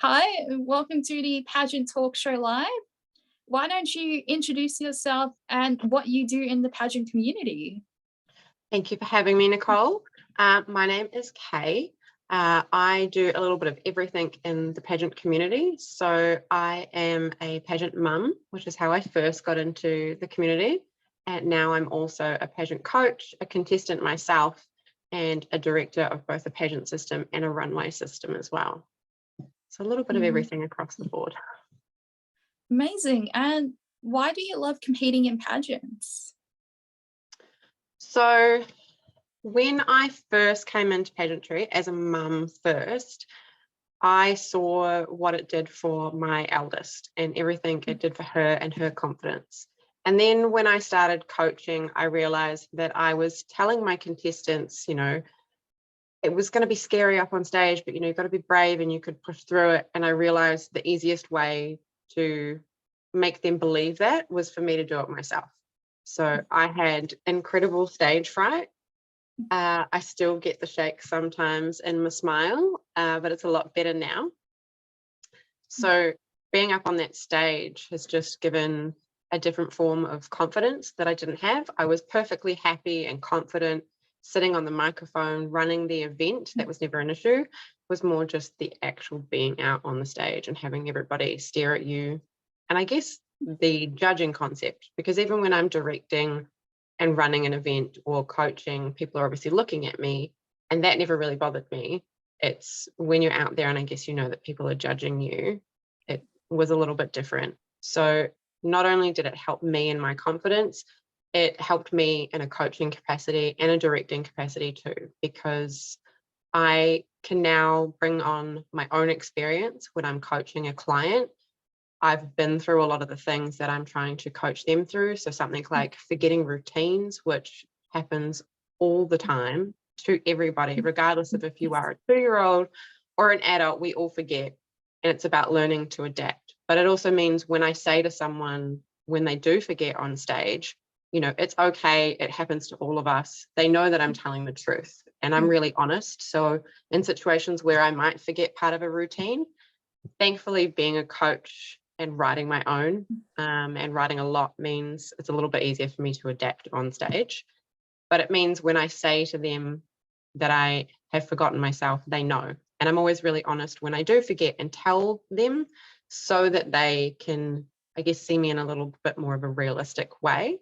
Hi, and welcome to the Pageant Talk Show Live. Why don't you introduce yourself and what you do in the pageant community? Thank you for having me, Nicole. My name is Kaye. I do a little bit of everything in the pageant community. So I am a pageant mum, which is how I first got into the community. And now I'm also a pageant coach, a contestant myself, and a director of both a pageant system and a runway system as well. So a little bit of everything across the board. Amazing. And why do you love competing in pageants? So when I first came into pageantry as a mum first, I saw what it did for my eldest and everything it did for her and her confidence. And then when I started coaching, I realized that I was telling my contestants, it was going to be scary up on stage, but, you've got to be brave and you could push through it. And I realized the easiest way to make them believe that was for me to do it myself. So I had incredible stage fright. I still get the shakes sometimes in my smile, but it's a lot better now. So being up on that stage has just given a different form of confidence that I didn't have. I was perfectly happy and confident sitting on the microphone, running the event. That was never an issue. It was more just the actual being out on the stage and having everybody stare at you. And I guess the judging concept, because even when I'm directing and running an event or coaching, people are obviously looking at me, and that never really bothered me. It's when you're out there and I guess you know that people are judging you, it was a little bit different. So not only did it help me in my confidence, it helped me in a coaching capacity and a directing capacity too, because I can now bring on my own experience when I'm coaching a client. I've been through a lot of the things that I'm trying to coach them through. So something like forgetting routines, which happens all the time to everybody, regardless of if you are a 2-year-old or an adult, we all forget. And it's about learning to adapt. But it also means when I say to someone, when they do forget on stage, it's okay. It happens to all of us. They know that I'm telling the truth and I'm really honest. So in situations where I might forget part of a routine, thankfully being a coach and writing my own and writing a lot means it's a little bit easier for me to adapt on stage. But it means when I say to them that I have forgotten myself, they know. And I'm always really honest when I do forget and tell them so that they can, I guess, see me in a little bit more of a realistic way.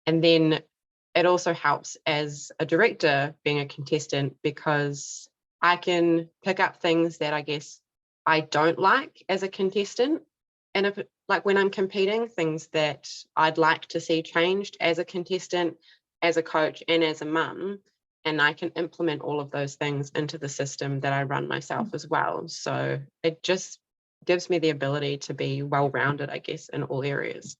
And then it also helps as a director being a contestant because I can pick up things that I guess I don't like as a contestant. And if like when I'm competing, things that I'd like to see changed as a contestant, as a coach, and as a mum, and I can implement all of those things into the system that I run myself as well. So it just gives me the ability to be well-rounded, I guess, in all areas.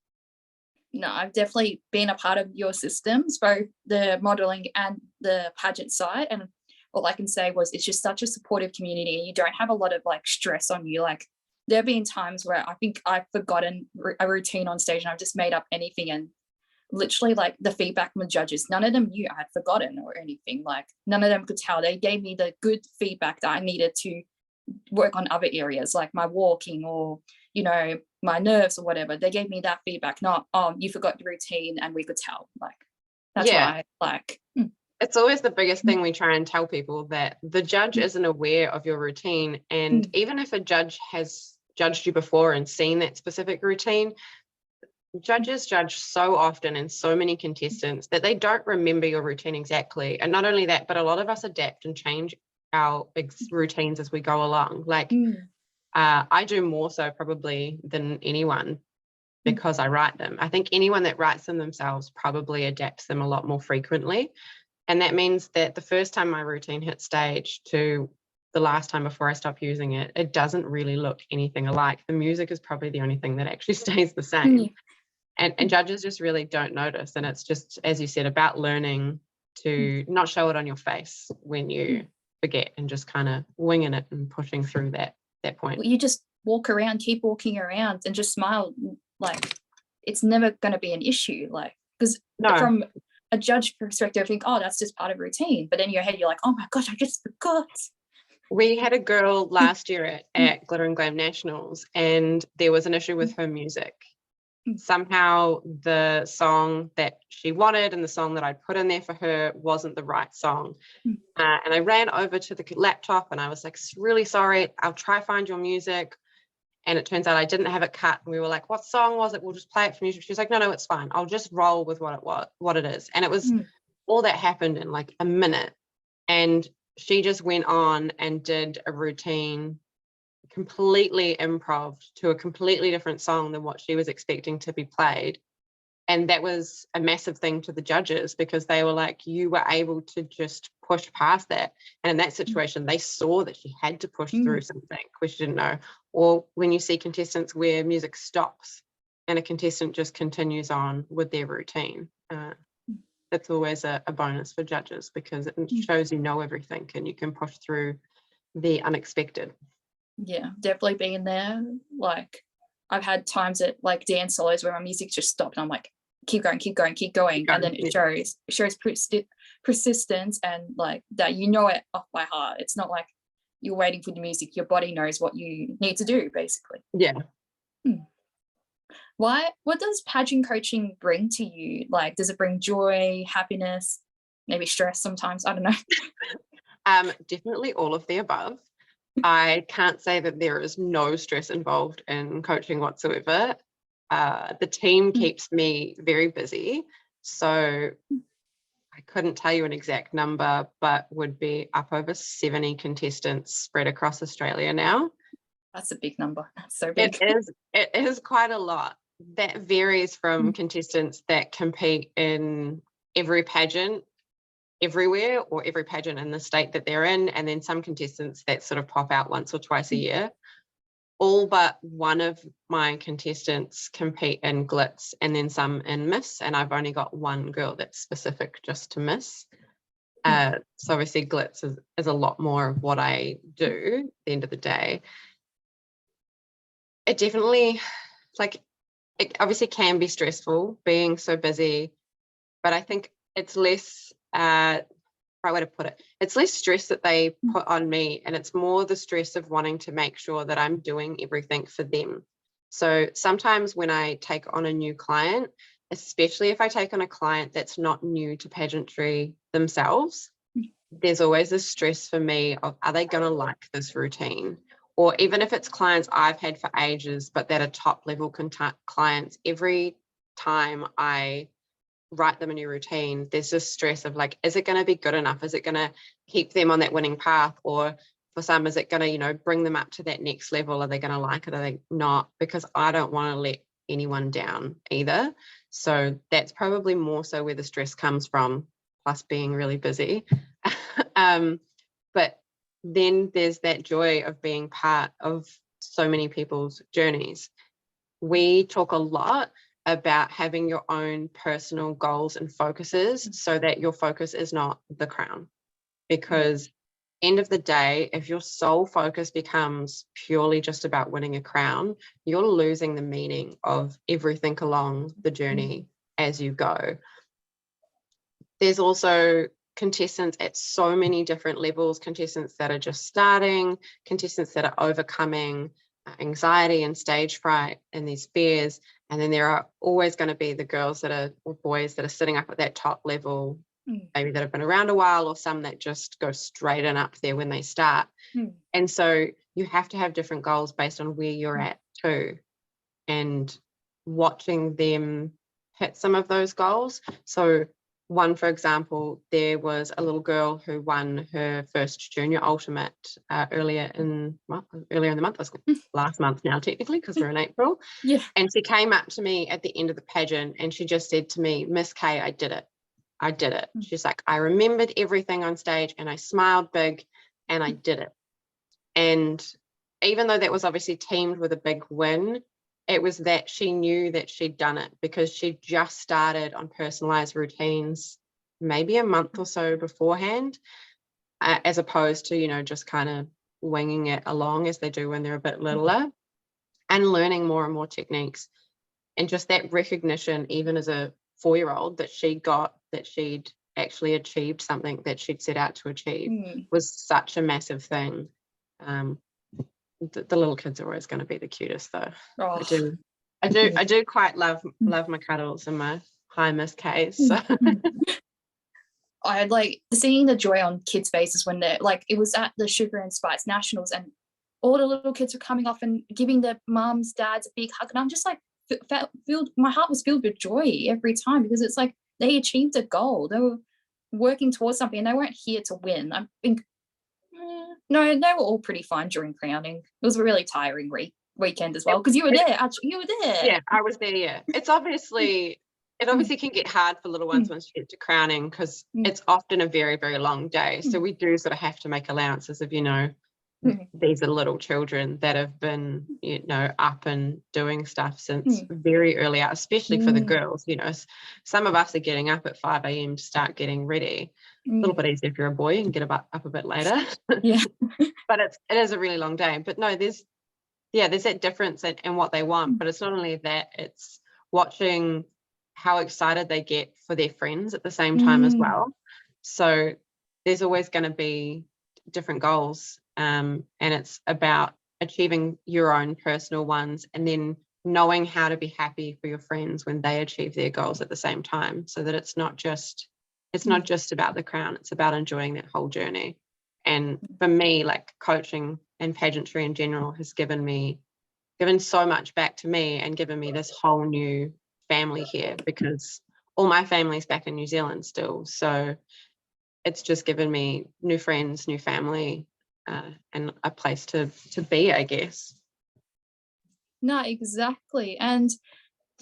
No, I've definitely been a part of your systems, both the modeling and the pageant side. And all I can say was it's just such a supportive community. You don't have a lot of stress on you. Like there have been times where I think I've forgotten a routine on stage and I've just made up anything, and literally the feedback from the judges, none of them knew I had forgotten or anything. Like none of them could tell. They gave me the good feedback that I needed to work on other areas like my walking or my nerves or whatever. They gave me that feedback, not you forgot the routine, and we could tell. That's Yeah. why I like. It's always the biggest thing we try and tell people, that the judge isn't aware of your routine. And even if a judge has judged you before and seen that specific routine, judges judge so often and so many contestants that they don't remember your routine exactly. And not only that, but a lot of us adapt and change our routines as we go along. I do more so probably than anyone because I write them. I think anyone that writes them themselves probably adapts them a lot more frequently. And that means that the first time my routine hits stage to the last time before I stop using it, it doesn't really look anything alike. The music is probably the only thing that actually stays the same. And judges just really don't notice. And it's just, as you said, about learning to not show it on your face when you forget and just kind of winging it and pushing through that point. You just walk around, keep walking around and just smile. It's never going to be an issue. Because from a judge perspective, I think, oh, that's just part of routine. But then in your head, you're like, oh my gosh, I just forgot. We had a girl last year at Glitter and Glam Nationals, and there was an issue with her music. Somehow the song that she wanted and the song that I'd put in there for her wasn't the right song. And I ran over to the laptop and I was like, really sorry, I'll try find your music. And it turns out I didn't have it cut. And we were like, what song was it? We'll just play it from you. She was like, no, it's fine. I'll just roll with what it is. And it was all that happened in like a minute. And she just went on and did a routine completely improv to a completely different song than what she was expecting to be played. And that was a massive thing to the judges, because they were like, you were able to just push past that. And in that situation, they saw that she had to push through something which she didn't know. Or when you see contestants where music stops and a contestant just continues on with their routine, that's always a bonus for judges, because it shows you know everything and you can push through the unexpected. Yeah, definitely been there. Like, I've had times at like dance solos where my music just stopped and I'm like, keep going, and then it shows persistence, and like that, you know it off by heart. It's not like you're waiting for the music, your body knows what you need to do, basically. What does pageant coaching bring to you? Like, does it bring joy, happiness, maybe stress sometimes? I don't know. Definitely all of the above. I can't say that there is no stress involved in coaching whatsoever. The team keeps me very busy. So I couldn't tell you an exact number, but would be up over 70 contestants spread across Australia now. That's a big number. That's so big. It is quite a lot. That varies from contestants that compete in every pageant everywhere, or every pageant in the state that they're in, and then some contestants that sort of pop out once or twice a year. All but one of my contestants compete in Glitz and then some in Miss, and I've only got one girl that's specific just to Miss. So obviously Glitz is a lot more of what I do at the end of the day. It definitely, like, it obviously can be stressful being so busy, but I think it's less, right way to put it, it's less stress that they put on me, and it's more the stress of wanting to make sure that I'm doing everything for them. So sometimes when I take on a new client, especially if I take on a client that's not new to pageantry themselves, there's always this stress for me of, are they going to like this routine? Or even if it's clients I've had for ages, but that are top level clients, every time I write them a new routine, there's this stress of like, is it going to be good enough? Is it going to keep them on that winning path? Or for some, is it going to, you know, bring them up to that next level? Are they going to like it? Are they not? Because I don't want to let anyone down either. So that's probably more so where the stress comes from, plus being really busy. But then there's that joy of being part of so many people's journeys. We talk a lot about having your own personal goals and focuses, so that your focus is not the crown. Because end of the day, if your sole focus becomes purely just about winning a crown, you're losing the meaning of everything along the journey as you go. There's also contestants at so many different levels, contestants that are just starting, contestants that are overcoming anxiety and stage fright and these fears. And then there are always going to be the girls that are, or boys that are sitting up at that top level, maybe that have been around a while, or some that just go straight and up there when they start. And so you have to have different goals based on where you're at too, and watching them hit some of those goals. So one, for example, there was a little girl who won her first junior ultimate earlier in the month, last month now technically, because we're in April. And she came up to me at the end of the pageant and she just said to me, Miss Kaye, I did it. She's like, I remembered everything on stage and I smiled big and I did it. And even though that was obviously teamed with a big win, it was that she knew that she'd done it, because she just started on personalized routines maybe a month or so beforehand, as opposed to, you know, just kind of winging it along as they do when they're a bit littler, and learning more and more techniques. And just that recognition, even as a 4-year-old, that she got that she'd actually achieved something that she'd set out to achieve was such a massive thing. The little kids are always going to be the cutest, though. Oh. I do quite love my cuddles and my hi Miss Kaye. So I had like seeing the joy on kids' faces when they're like, it was at the Sugar and Spice Nationals, and all the little kids were coming off and giving their mums, dads a big hug, and I'm just like, my heart was filled with joy every time, because it's like they achieved a goal. They were working towards something, and they weren't here to win. I think no, they were all pretty fine during crowning. It was a really tiring weekend as well, because you were there. Actually, you were there. Yeah, I was there. Yeah, it obviously can get hard for little ones once you get to crowning, because it's often a very, very long day. So we do sort of have to make allowances of, these are little children that have been, up and doing stuff since very early out, especially for the girls. Some of us are getting up at 5 a.m. to start getting ready. A little bit easier if you're a boy, you can get up a bit later. Yeah. But it is a really long day. But no, there's that difference in what they want. But it's not only that, it's watching how excited they get for their friends at the same time as well. So there's always going to be different goals, and it's about achieving your own personal ones, and then knowing how to be happy for your friends when they achieve their goals at the same time, so that it's not just about the crown, it's about enjoying that whole journey. And for me, like, coaching and pageantry in general has given so much back to me, and given me this whole new family here, because all my family's back in New Zealand still. So it's just given me new friends, new family, and a place to be, I guess. No, exactly. And do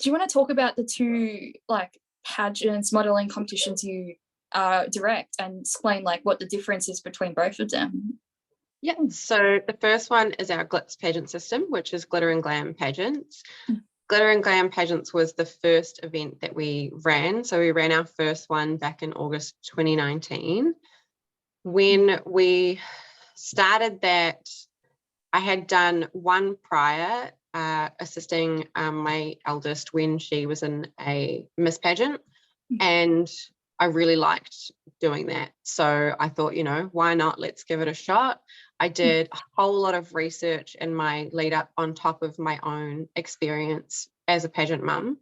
you want to talk about the two like pageants, modeling competitions you direct, and explain like what the difference is between both of them? Yeah, so the first one is our Glitz pageant system, which is Glitter and Glam pageants. Glitter and Glam pageants was the first event that we ran. So we ran our first one back in August 2019. When we started that, I had done one prior, assisting my eldest when she was in a Miss pageant, and I really liked doing that. So I thought, why not? Let's give it a shot. I did a whole lot of research in my lead up on top of my own experience as a pageant mum,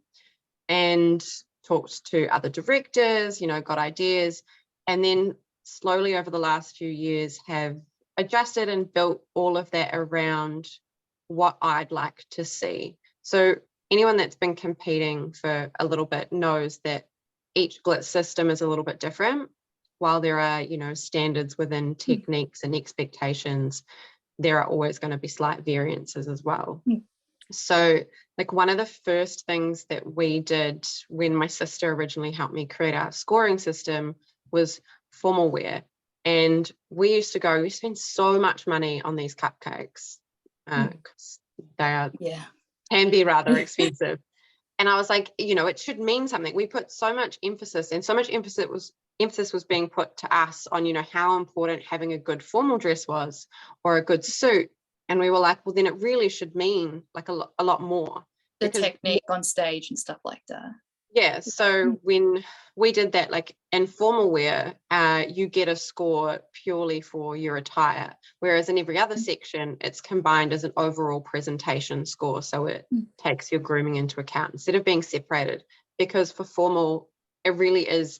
and talked to other directors, got ideas, and then slowly over the last few years have adjusted and built all of that around what I'd like to see. So anyone that's been competing for a little bit knows that each Glitz system is a little bit different. While there are, standards within techniques and expectations, there are always going to be slight variances as well. So like one of the first things that we did when my sister originally helped me create our scoring system was formal wear. And we spend so much money on these cupcakes, because they can be rather expensive. And I was like, it should mean something. We put so much emphasis, and so much emphasis was being put to us on, how important having a good formal dress was, or a good suit. And we were like, well, then it really should mean like a lot more. The technique on stage and stuff like that. Yeah. So when we did that, like in formal wear, you get a score purely for your attire, whereas in every other section, it's combined as an overall presentation score. So it takes your grooming into account instead of being separated, because for formal, it really is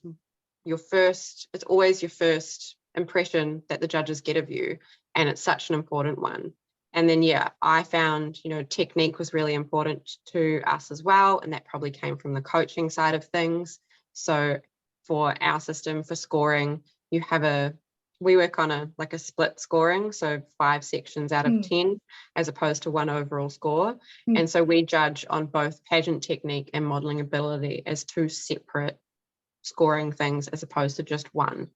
it's always your first impression that the judges get of you. And it's such an important one. And then, I found, technique was really important to us as well. And that probably came from the coaching side of things. So for our system for scoring, we work on a split scoring. So 5 sections out of 10, as opposed to one overall score. And so we judge on both pageant technique and modeling ability as 2 separate scoring things, as opposed to just one.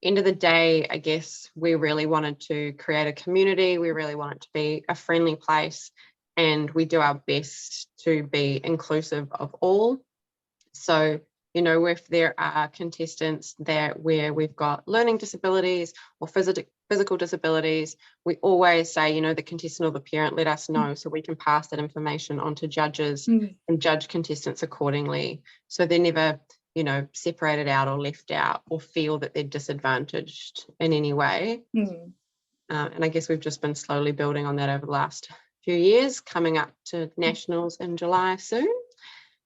End of the day, I guess we really wanted to create a community. We really want it to be a friendly place, and we do our best to be inclusive of all. So, if there are contestants where we've got learning disabilities or physical disabilities, we always say, the contestant or the parent, let us know so we can pass that information on to judges and judge contestants accordingly. So they're never separated out or left out or feel that they're disadvantaged in any way. And I guess we've just been slowly building on that over the last few years, coming up to nationals in July soon.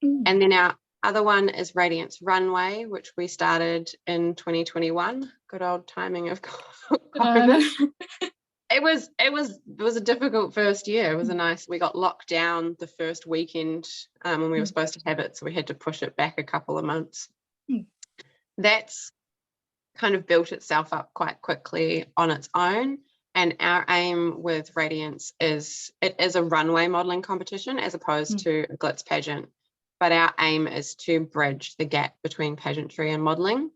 And then our other one is Radiance Runway, which we started in 2021. Good old timing of COVID. It was a difficult first year. It was we got locked down the first weekend when we were supposed to have it, so we had to push it back a couple of months. That's kind of built itself up quite quickly on its own. And our aim with Radiance is it is a runway modelling competition as opposed to a glitz pageant. But our aim is to bridge the gap between pageantry and modelling.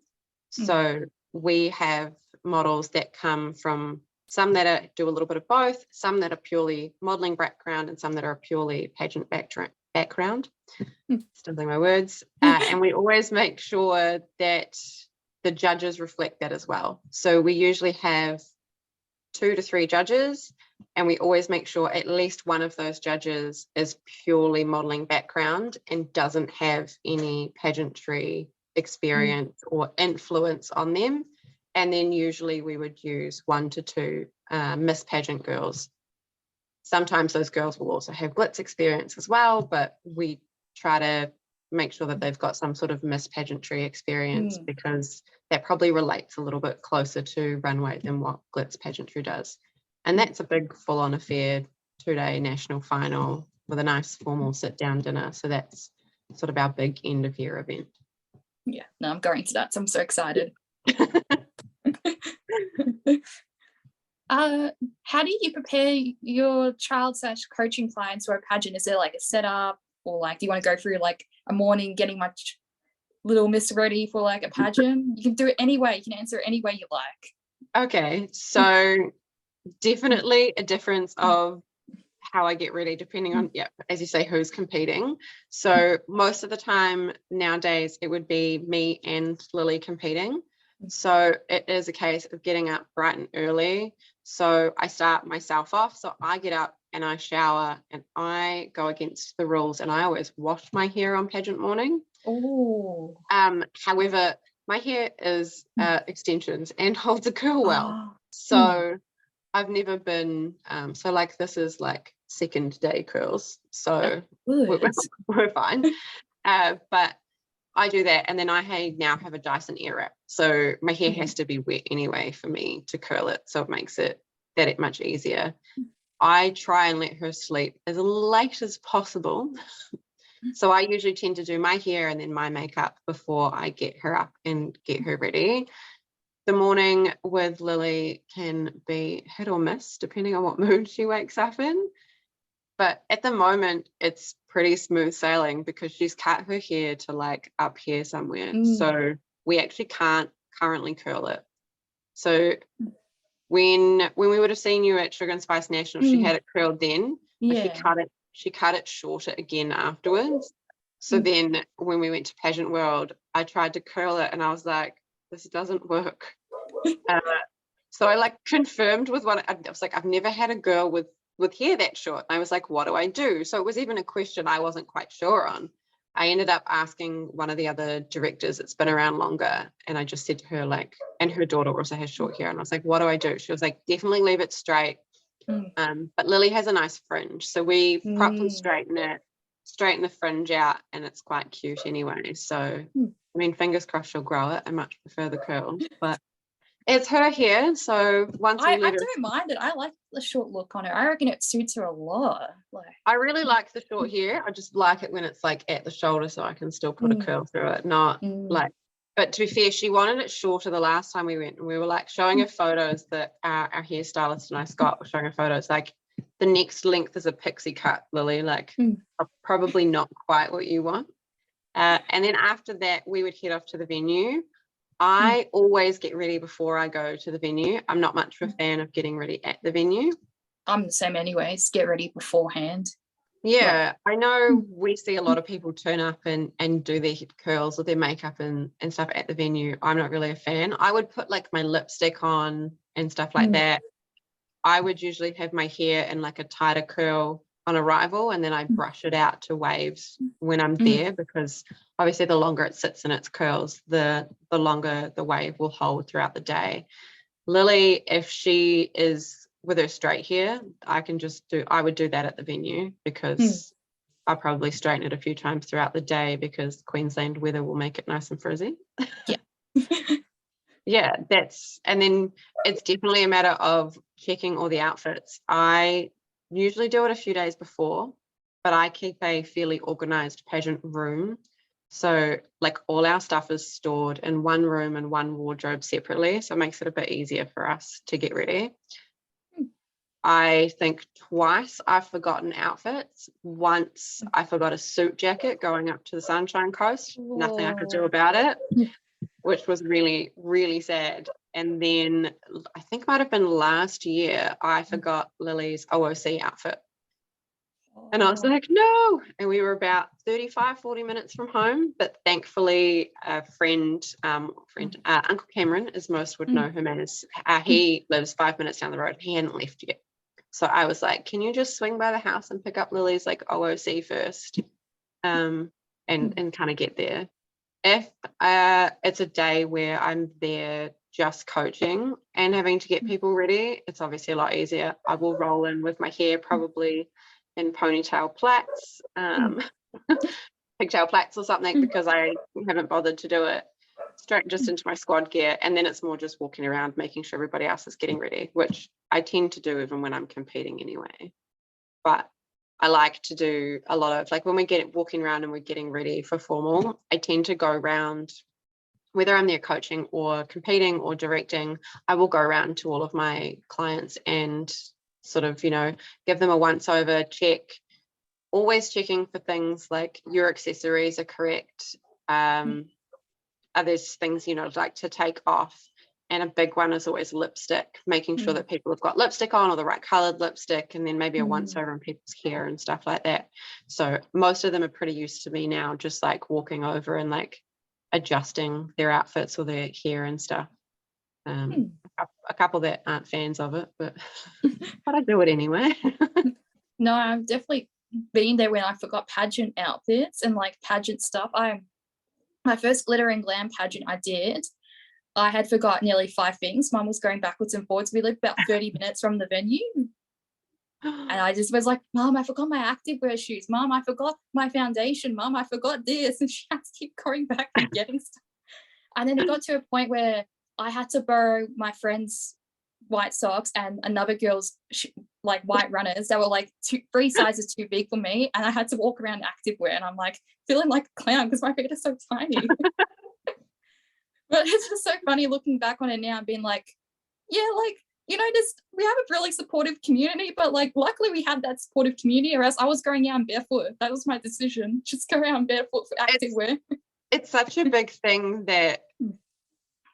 So we have models that come from some that do a little bit of both, some that are purely modelling background, and some that are purely pageant background. Stumbling my words. And we always make sure that the judges reflect that as well. So we usually have 2 to 3 judges, and we always make sure at least one of those judges is purely modelling background and doesn't have any pageantry experience or influence on them. And then usually we would use 1 to 2 Miss Pageant girls. Sometimes those girls will also have glitz experience as well, but we try to make sure that they've got some sort of Miss Pageantry experience because that probably relates a little bit closer to runway than what glitz pageantry does. And that's a big full-on affair, 2-day national final with a nice formal sit-down dinner. So that's sort of our big end-of-year event. Yeah, no, I'm going to that, so I'm so excited. How do you prepare your child/coaching clients for a pageant? Is there like a setup, or like do you want to go through like a morning getting my little miss ready for like a pageant? You can do it any way. You can answer it any way you like. Okay, so definitely a difference of how I get ready depending on, as you say, who's competing. So most of the time nowadays it would be me and Lily competing. So it is a case of getting up bright and early. So I start myself off. So I get up and I shower and I go against the rules, and I always wash my hair on pageant morning. Oh. However, my hair is extensions and holds a curl well. So I've never been, so like this is like second day curls. So we're fine. But I do that, and then I now have a Dyson Airwrap. So my hair has to be wet anyway for me to curl it. So it makes it that much easier. I try and let her sleep as late as possible. So I usually tend to do my hair and then my makeup before I get her up and get her ready. The morning with Lily can be hit or miss depending on what mood she wakes up in. But at the moment, it's pretty smooth sailing because she's cut her hair to like up here somewhere. So we actually can't currently curl it. So when we would have seen you at Sugar and Spice National, she had it curled then, but she cut it shorter again afterwards. So then when we went to Pageant World, I tried to curl it and I was like, this doesn't work. So I like confirmed with one. I was like, I've never had a girl with hair that short. I was like, what do I do? So it was even a question I wasn't quite sure on. I ended up asking one of the other directors that's been around longer, and I just said to her, like, and her daughter also has short hair, and I was like, what do I do? She was like, definitely leave it straight. But Lily has a nice fringe, so we properly straighten the fringe out, and it's quite cute anyway. So I mean, fingers crossed she'll grow it. I much prefer the curls, but it's her hair, so once we let her... I don't mind it. I like the short look on her. I reckon it suits her a lot. I really like the short hair. I just like it when it's like at the shoulder, so I can still put a curl through it. Not like, but to be fair, she wanted it shorter the last time we went, and we were like showing her photos that our hairstylist and I, Scott, were showing her photos. Like the next length is a pixie cut, Lily. Like probably not quite what you want. And then after that, we would head off to the venue. I always get ready before I go to the venue. I'm not much of a fan of getting ready at the venue. I'm the same anyways. Get ready beforehand. Yeah, I know we see a lot of people turn up and do their curls or their makeup and stuff at the venue. I'm not really a fan. I would put like my lipstick on and stuff like that. I would usually have my hair in like a tighter curl on arrival, and then I brush it out to waves when I'm there, because obviously the longer it sits in its curls, the longer the wave will hold throughout the day. Lily, if she is with her straight hair, I would do that at the venue, because I'll probably straighten it a few times throughout the day, because Queensland weather will make it nice and frizzy. Yeah. Yeah, and then it's definitely a matter of checking all the outfits. I usually do it a few days before, but I keep a fairly organized pageant room. So like all our stuff is stored in one room and one wardrobe separately. So it makes it a bit easier for us to get ready. I think twice I've forgotten outfits. Once I forgot a suit jacket going up to the Sunshine Coast. Whoa. Nothing I could do about it, which was really, really sad. And then I think it might have been last year, I forgot Lily's OOC outfit. And I was like, no. And we were about 35-40 minutes from home. But thankfully, a friend, Uncle Cameron, as most would know him as, he lives 5 minutes down the road. He hadn't left yet. So I was like, can you just swing by the house and pick up Lily's like OOC first, and kind of get there. If it's a day where I'm there just coaching and having to get people ready, it's obviously a lot easier. I will roll in with my hair probably in ponytail plaits, pigtail plaits or something, because I haven't bothered to do it. Straight just into my squad gear, and then it's more just walking around making sure everybody else is getting ready, which I tend to do even when I'm competing anyway. But I like to do a lot of, like, when we walking around and we're getting ready for formal, I tend to go around, whether I'm there coaching or competing or directing, I will go around to all of my clients and sort of, give them a once over, check, always checking for things like your accessories are correct. There's things, like to take off. And a big one is always lipstick, making sure that people have got lipstick on, or the right colored lipstick, and then maybe a once over on people's hair and stuff like that. So most of them are pretty used to me now, just like walking over and like adjusting their outfits or their hair and stuff. A couple that aren't fans of it, but I do it anyway. No, I've definitely been there when I forgot pageant outfits and like pageant stuff. My first glitter and glam pageant I had forgot nearly 5 things. Mum was going backwards and forwards. We lived about 30 minutes from the venue. And I just was like, Mum, I forgot my activewear shoes. Mum, I forgot my foundation. Mum, I forgot this. And she had to keep going back and getting stuff. And then it got to a point where I had to borrow my friend's white socks and another girl's like white runners that were like 3 sizes too big for me. And I had to walk around activewear, and I'm like feeling like a clown because my feet are so tiny. But it's just so funny looking back on it now and being like, yeah, like, just we have a really supportive community, but like luckily we had that supportive community, or else I was going out barefoot. That was my decision. Just go out barefoot for activewear. It's such a big thing that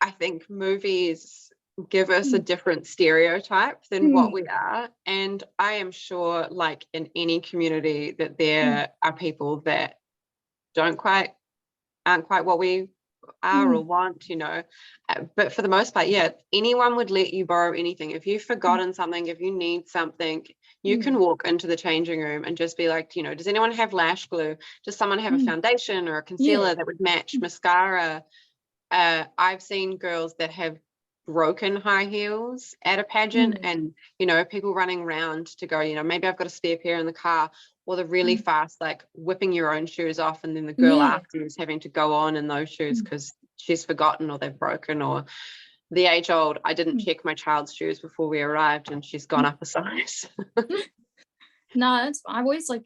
I think movies give us a different stereotype than what we are. And I am sure, like in any community, that there are people that aren't quite what we are or want, but for the most part, anyone would let you borrow anything. If you've forgotten something, if you need something, you can walk into the changing room and just be like, does anyone have lash glue? Does someone have a foundation or a concealer that would match mascara? I've seen girls that have broken high heels at a pageant, and people running around to go, maybe I've got a spare pair in the car, or the really fast, like whipping your own shoes off, and then the girl after you is having to go on in those shoes because she's forgotten or they've broken, or the age old, I didn't check my child's shoes before we arrived and she's gone up a size. No, I always like,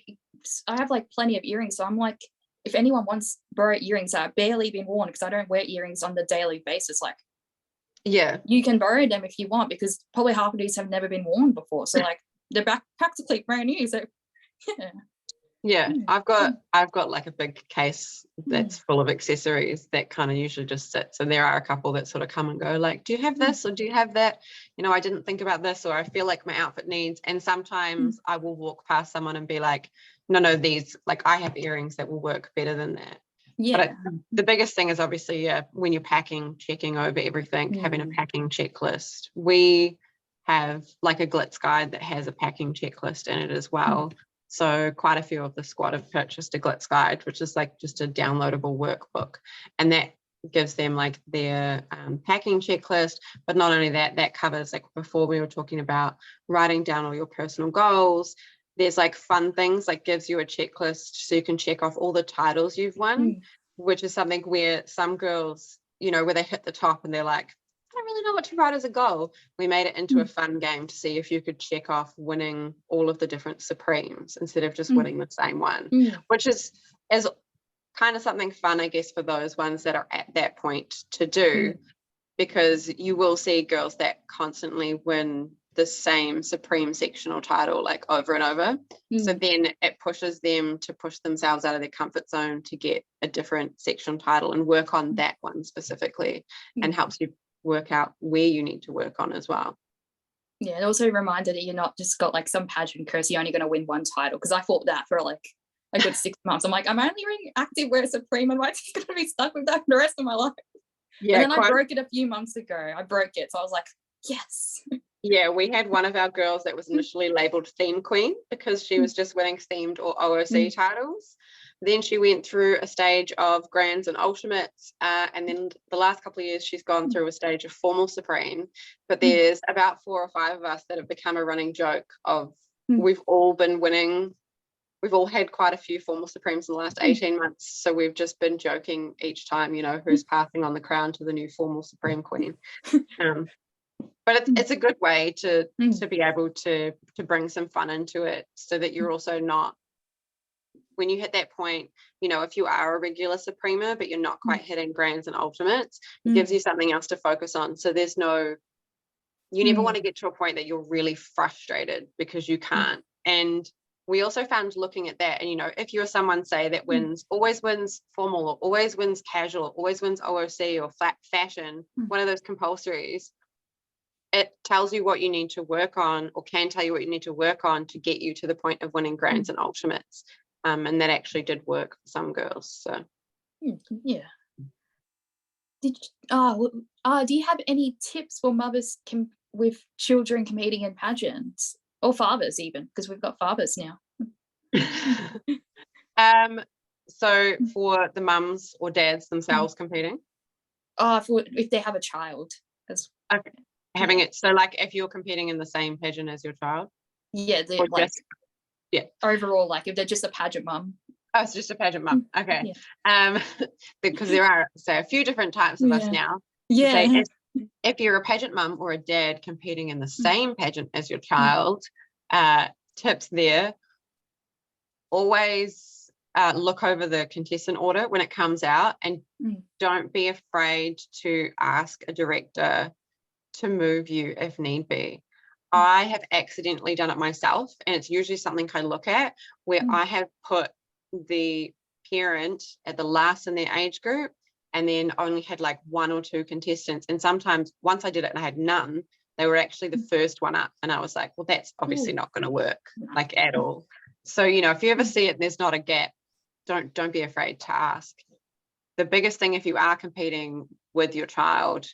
I have like plenty of earrings, so I'm like, if anyone wants borrow earrings that are barely been worn, because I don't wear earrings on the daily basis, like, you can borrow them if you want, because probably half of these have never been worn before, so like they're practically brand new. So I've got like a big case that's full of accessories that kind of usually just sits, and there are a couple that sort of come and go, like, do you have this or do you have that, I didn't think about this, or I feel like my outfit needs, and sometimes I will walk past someone and be like, no, these, like, I have earrings that will work better than that. But the biggest thing is obviously, when you're packing, checking over everything, having a packing checklist. We have like a glitz guide that has a packing checklist in it as well. So quite a few of the squad have purchased a glitz guide, which is like just a downloadable workbook. And that gives them like their packing checklist. But not only that, that covers, like before we were talking about writing down all your personal goals. There's like fun things, like gives you a checklist so you can check off all the titles you've won, which is something where some girls, you know, where they hit the top and they're like, I don't really know what to write as a goal. We made it into a fun game to see if you could check off winning all of the different Supremes instead of just winning the same one, which is kind of something fun, I guess, for those ones that are at that point to do, because you will see girls that constantly win the same Supreme sectional title like over and over. So then it pushes them to push themselves out of their comfort zone to get a different sectional title and work on that one specifically, and helps you work out where you need to work on as well. Yeah, it also reminded that you're not just got like some pageant curse, you're only going to win one title, because I thought that for like a good 6 months. I'm like, I'm only running active where Supreme, and I'm just going to be stuck with that for the rest of my life. Yeah, and then I broke it a few months ago. I broke it, so I was like, yes. Yeah, we had one of our girls that was initially labeled Theme Queen because she was just winning themed or OOC titles. Then she went through a stage of Grands and Ultimates, and then the last couple of years she's gone through a stage of Formal Supreme. But there's about 4 or 5 of us that have become a running joke of we've all been winning. We've all had quite a few Formal Supremes in the last 18 months. So we've just been joking each time, you know, who's passing on the crown to the new Formal Supreme Queen. But it's a good way to be able to bring some fun into it, so that you're also not, when you hit that point, you know, if you are a regular Suprema but you're not quite hitting Grands and Ultimates, it gives you something else to focus on. So there's no, you never want to get to a point that you're really frustrated because you can't. And we also found, looking at that, and you know, if you're someone, say, that always wins formal, or always wins casual, always wins OOC or flat fashion, one of those compulsories, it tells you what you need to work on, or can tell you what you need to work on to get you to the point of winning Grands and Ultimates. And that actually did work for some girls. So yeah. Do you have any tips for mothers with children competing in pageants, or fathers even, because we've got fathers now? So for the mums or dads themselves competing? If they have a child. Okay. Having it, so like if you're competing in the same pageant as your child? Yeah, overall, like if they're just a pageant mum. Oh, it's just a pageant mum. Okay. Yeah. Because there are a few different types of us now. Yeah. So if you're a pageant mum or a dad competing in the same pageant as your child, tips there: always look over the contestant order when it comes out, and don't be afraid to ask a director to move you if need be. I have accidentally done it myself, and it's usually something I look at where I have put the parent at the last in their age group, and then only had like 1 or 2 contestants. And sometimes once I did it and I had none, they were actually the first one up, and I was like, well, that's obviously not going to work like at all. So, you know, if you ever see it and there's not a gap, don't be afraid to ask. The biggest thing if you are competing with your child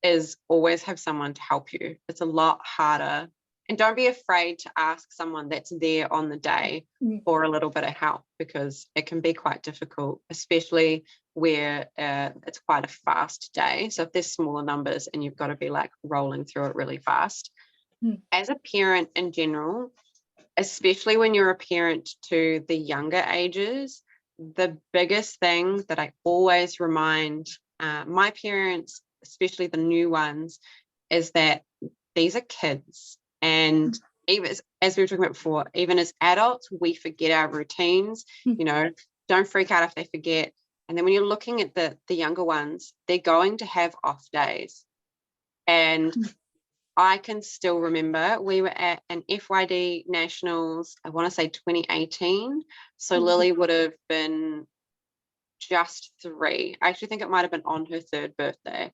is always have someone to help you. It's a lot harder. And don't be afraid to ask someone that's there on the day for a little bit of help, because it can be quite difficult, especially where it's quite a fast day. So if there's smaller numbers and you've got to be like rolling through it really fast. As a parent in general, especially when you're a parent to the younger ages, the biggest thing that I always remind my parents, especially the new ones, is that these are kids. And even as we were talking about before, even as adults, we forget our routines. You know, don't freak out if they forget. And then when you're looking at the younger ones, they're going to have off days. And I can still remember we were at an FYD Nationals, I want to say 2018. So Lily would have been just 3. I actually think it might have been on her 3rd birthday.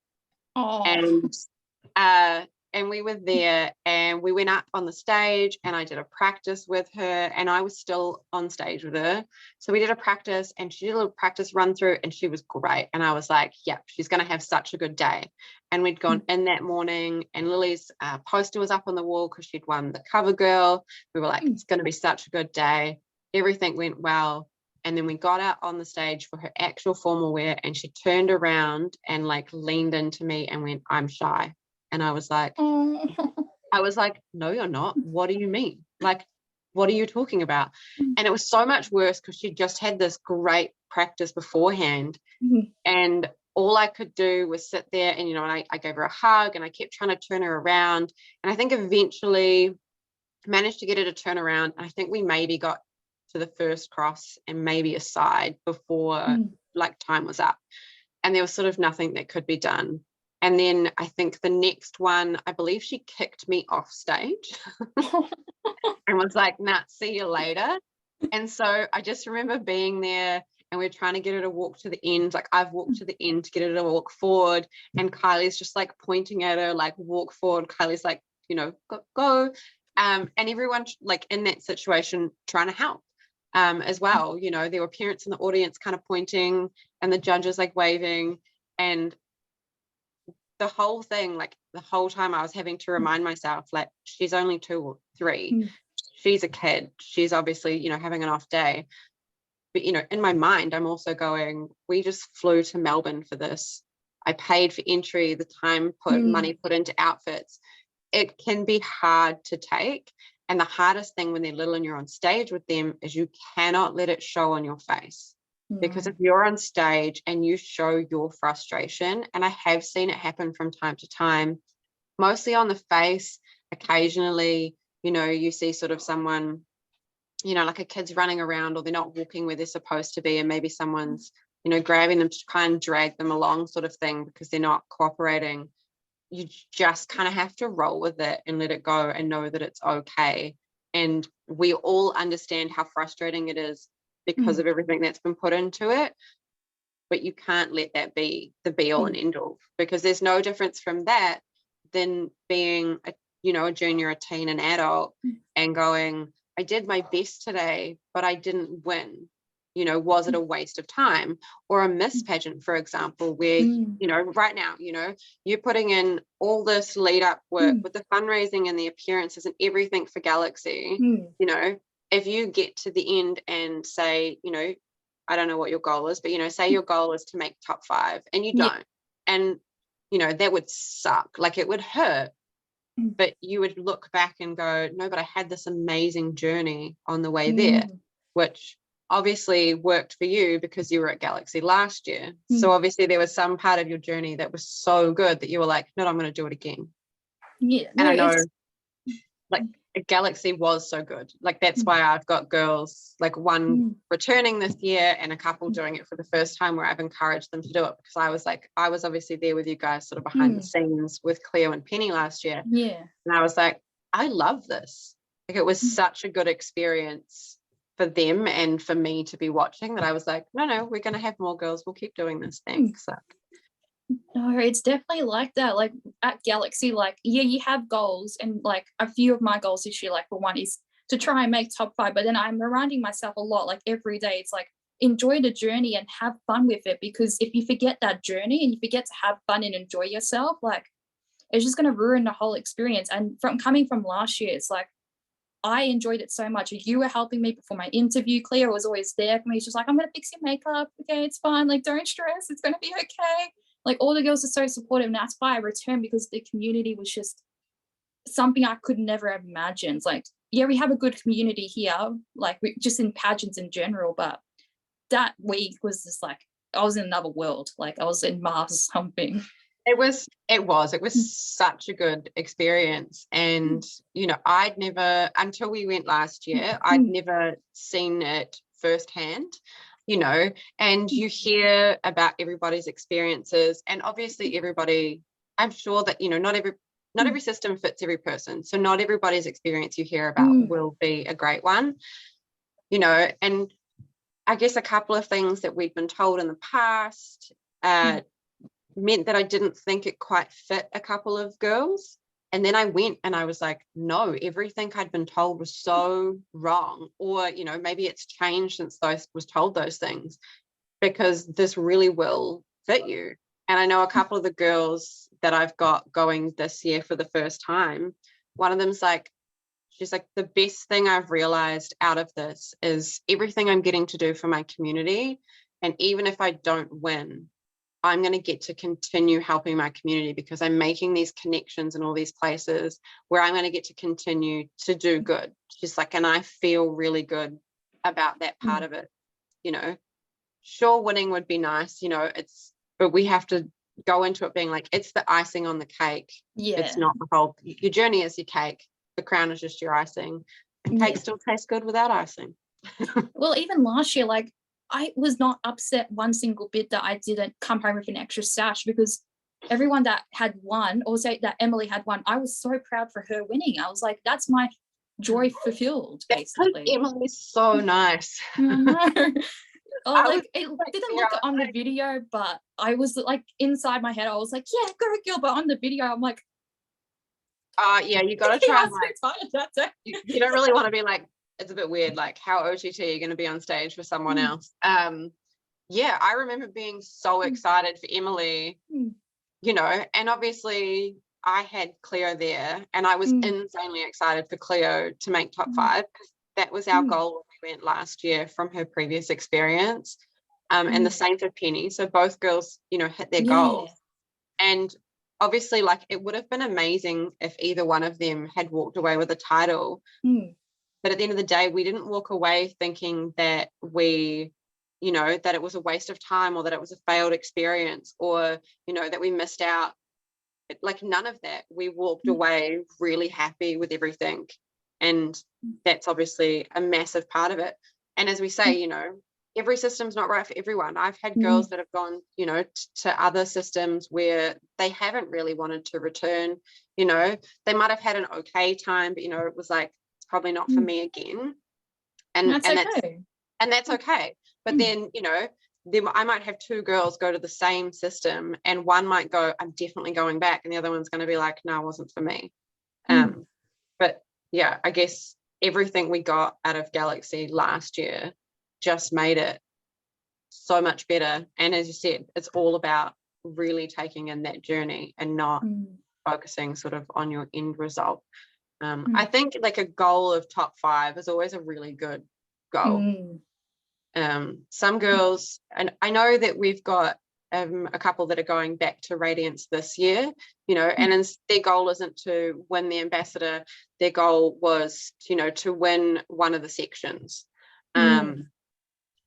And we were there, and we went up on the stage, and I did a practice with her, and I was still on stage with her. So we did a practice, and she did a little practice run through, and she was great. And I was like, yeah, she's going to have such a good day. And we'd gone in that morning, and Lily's poster was up on the wall because she'd won the cover girl. We were like, it's going to be such a good day. Everything went well. And then we got out on the stage for her actual formal wear, and she turned around and like leaned into me and went, "I'm shy." And I was like, "No, you're not. What do you mean? Like, what are you talking about?" And it was so much worse because she just had this great practice beforehand. And all I could do was sit there and, I gave her a hug and I kept trying to turn her around. And I think eventually managed to get her to turn around. And I think we maybe got to the first cross and maybe a side before like time was up. And there was sort of nothing that could be done. And then I think the next one, I believe she kicked me off stage and was like, "Nah, see you later." And so I just remember being there and we're trying to get her to walk to the end. Like I've walked to the end to get her to walk forward. And Kylie's just like pointing at her, like, "Walk forward." Kylie's like, go. And everyone like in that situation trying to help as well. There were parents in the audience kind of pointing and the judges like waving. And the whole thing, like the whole time I was having to remind myself, like, she's only 2 or 3. She's a kid. She's obviously, having an off day. But, in my mind, I'm also going, we just flew to Melbourne for this. I paid for entry, the time money put into outfits. It can be hard to take. And the hardest thing when they're little and you're on stage with them is you cannot let it show on your face. Because if you're on stage and you show your frustration, and I have seen it happen from time to time, mostly on the face, occasionally, you see sort of someone, like a kid's running around or they're not walking where they're supposed to be, and maybe someone's, grabbing them to try and drag them along sort of thing because they're not cooperating. You just kind of have to roll with it and let it go and know that it's okay. And we all understand how frustrating it is because of everything that's been put into it, but you can't let that be the be all and end all, because there's no difference from that than being a junior, a teen, an adult and going, "I did my best today, but I didn't win. Was it a waste of time?" Or a Miss pageant, for example, where, right now, you're putting in all this lead up work with the fundraising and the appearances and everything for Galaxy, if you get to the end and say, I don't know what your goal is, but, say your goal is to make top 5 and you don't, and, that would suck. Like it would hurt, but you would look back and go, "No, but I had this amazing journey on the way there," which obviously worked for you because you were at Galaxy last year. So obviously there was some part of your journey that was so good that you were like, "No, I'm going to do it again." And I know like Galaxy was so good. Like that's why I've got girls, like one returning this year and a couple doing it for the first time, where I've encouraged them to do it, because I was obviously there with you guys sort of behind the scenes with Cleo and Penny last year. And I was like, I love this. Like it was such a good experience for them and for me to be watching, that I was like, no, we're going to have more girls. We'll keep doing this thing. So no, it's definitely like that. Like at Galaxy, like, you have goals, and like a few of my goals this year, like for one is to try and make top 5, but then I'm reminding myself a lot, like every day, it's like, enjoy the journey and have fun with it, because if you forget that journey and you forget to have fun and enjoy yourself, like it's just going to ruin the whole experience. And from coming from last year, it's like, I enjoyed it so much. You were helping me before my interview. Cleo was always there for me. She's like, "I'm going to fix your makeup. Okay, it's fine. Like, don't stress. It's going to be okay." Like all the girls are so supportive, and that's why I returned, because the community was just something I could never have imagined. Like, yeah, we have a good community here, like just in pageants in general, but that week was just like, I was in another world. Like I was in Mars humping. It was such a good experience. And, I'd never, until we went last year, I'd never seen it firsthand. And you hear about everybody's experiences, and obviously everybody, I'm sure that, not every system fits every person. So not everybody's experience you hear about will be a great one, and I guess a couple of things that we'd been told in the past meant that I didn't think it quite fit a couple of girls. And then I went and I was like, no, everything I'd been told was so wrong. Or, maybe it's changed since I was told those things, because this really will fit you. And I know a couple of the girls that I've got going this year for the first time, one of them's like, she's like, the best thing I've realized out of this is everything I'm getting to do for my community. And even if I don't win, I'm going to get to continue helping my community because I'm making these connections in all these places where I'm going to get to continue to do good. She's like, and I feel really good about that part of it. You know, sure, winning would be nice, you know, but we have to go into it being like, it's the icing on the cake. Yeah. It's not the whole, your journey is your cake. The crown is just your icing. And cake still tastes good without icing. Well, even last year, like, I was not upset one single bit that I didn't come home with an extra sash, because everyone that had won, or say that Emily had won, I was so proud for her winning. I was like, that's my joy fulfilled, basically. Emily's so nice. Oh, like, it didn't look on the video, but I was like, inside my head, I was like, yeah, go girl. But on the video, I'm like, yeah, you got to try. Like, you don't really want to be like, it's a bit weird, like how OTT are you going to be on stage for someone else? Yeah, I remember being so excited for Emily, you know, and obviously I had Cleo there, and I was insanely excited for Cleo to make top 5, because that was our goal when we went last year from her previous experience. And the same for Penny. So both girls, you know, hit their goals. And obviously, like, it would have been amazing if either one of them had walked away with a title. But at the end of the day, we didn't walk away thinking that you know, that it was a waste of time, or that it was a failed experience, or, you know, that we missed out. Like, none of that. We walked away really happy with everything. And that's obviously a massive part of it. And as we say, you know, every system's not right for everyone. I've had girls that have gone, you know, to other systems where they haven't really wanted to return. You know, they might have had an okay time, but, you know, it was like, it's probably not for me again. And that's okay. But then, you know, I might have 2 girls go to the same system, and one might go, I'm definitely going back, and the other one's going to be like, no, it wasn't for me. But yeah, I guess everything we got out of Galaxy last year just made it so much better. And as you said, it's all about really taking in that journey and not focusing sort of on your end result. I think like a goal of top 5 is always a really good goal. Some girls, and I know that we've got a couple that are going back to Radiance this year, you know, and their goal isn't to win the ambassador. Their goal was, you know, to win one of the sections,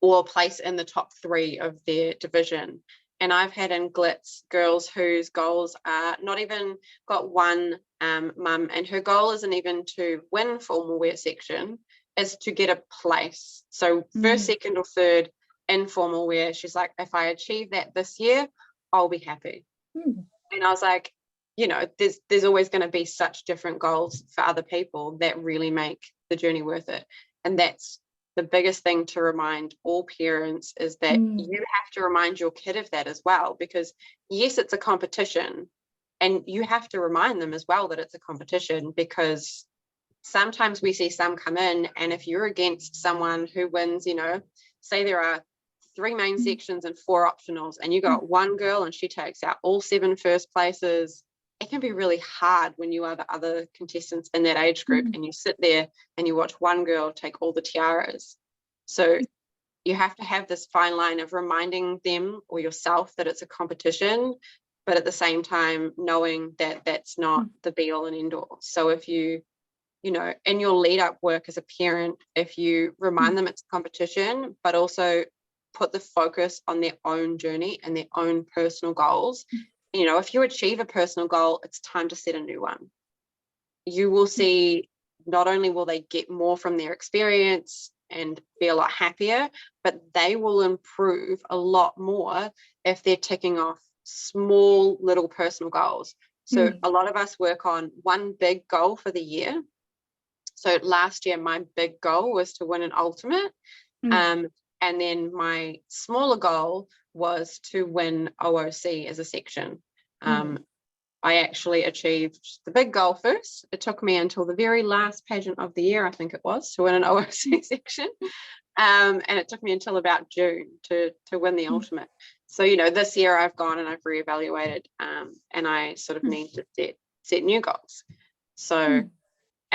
or place in the top 3 of their division. And I've had in Glitz girls whose goals are not even got one mum, and her goal isn't even to win formal wear section, is to get a place. So first, second, or third in formal wear. She's like, if I achieve that this year, I'll be happy. And I was like, you know, there's always going to be such different goals for other people that really make the journey worth it. And that's the biggest thing to remind all parents, is that you have to remind your kid of that as well, because yes, it's a competition, and you have to remind them as well that it's a competition, because sometimes we see some come in, and if you're against someone who wins, you know, say there are 3 main sections and 4 optionals, and you got one girl and she takes out all 7 first places, it can be really hard when you are the other contestants in that age group, and you sit there and you watch one girl take all the tiaras. So you have to have this fine line of reminding them or yourself that it's a competition, but at the same time knowing that that's not the be all and end all. So if you know, in your lead up work as a parent, if you remind them it's a competition, but also put the focus on their own journey and their own personal goals. You know, if you achieve a personal goal, it's time to set a new one. You will see, not only will they get more from their experience and be a lot happier, but they will improve a lot more if they're ticking off small little personal goals. So a lot of us work on one big goal for the year. So last year, my big goal was to win an ultimate. And then my smaller goal was to win OOC as a section. I actually achieved the big goal first. It took me until the very last pageant of the year, I think it was, to win an OOC section. And it took me until about June to win the ultimate. So, you know, this year I've gone and I've reevaluated, and I sort of need to set new goals. So,